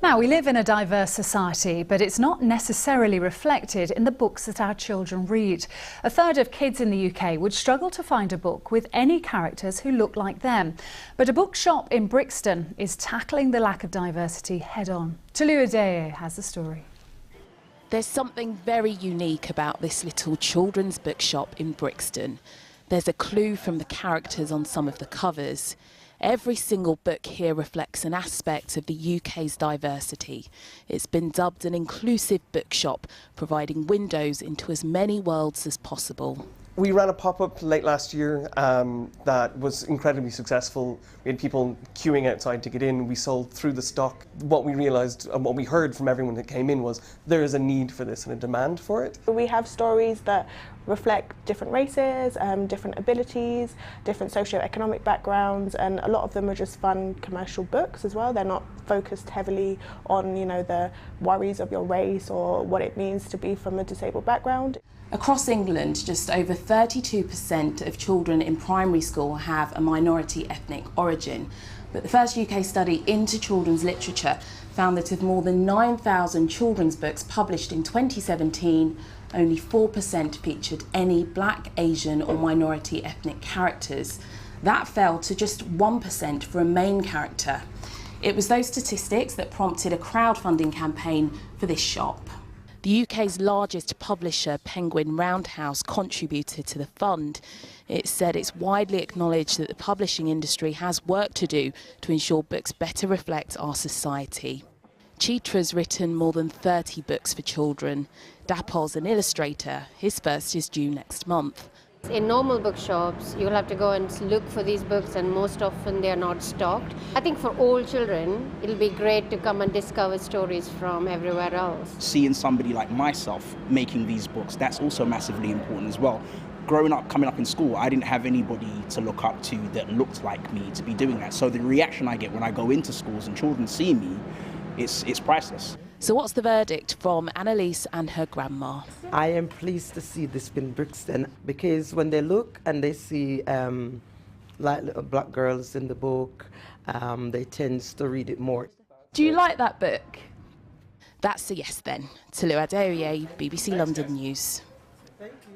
Now, we live in a diverse society, but it's not necessarily reflected in the books that our children read. A third of kids in the UK would struggle to find a book with any characters who look like them. But a bookshop in Brixton is tackling the lack of diversity head-on. Tolu Adeoye has the story. There's something very unique about this little children's bookshop in Brixton. There's a clue from the characters on some of the covers. Every single book here reflects an aspect of the UK's diversity. It's been dubbed an inclusive bookshop, providing windows into as many worlds as possible. We ran a pop-up late last year that was incredibly successful. We had people queuing outside to get in. We sold through the stock. What we realised and what we heard from everyone that came in was there is a need for this and a demand for it. We have stories that reflect different races, different abilities, different socio-economic backgrounds, and a lot of them are just fun commercial books as well. They're not focused heavily on, the worries of your race or what it means to be from a disabled background. Across England, just over 32% of children in primary school have a minority ethnic origin. But the first UK study into children's literature found that of more than 9,000 children's books published in 2017, only 4% featured any Black, Asian or minority ethnic characters. That fell to just 1% for a main character. It was those statistics that prompted a crowdfunding campaign for this shop. The UK's largest publisher, Penguin Roundhouse, contributed to the fund. It said it's widely acknowledged that the publishing industry has work to do to ensure books better reflect our society. Chitra's written more than 30 books for children. Dapol's an illustrator. His first is due next month. In normal bookshops, you'll have to go and look for these books, and most often they are not stocked. I think for all children, it'll be great to come and discover stories from everywhere else. Seeing somebody like myself making these books, that's also massively important as well. Growing up, coming up in school, I didn't have anybody to look up to that looked like me to be doing that. So the reaction I get when I go into schools and children see me, it's priceless. So what's the verdict from Annalise and her grandma? I am pleased to see this in Brixton because when they look and they see like little black girls in the book, they tend to read it more. Do you like that book? That's a yes then. Tolu Adeoye, BBC London News. Thank you.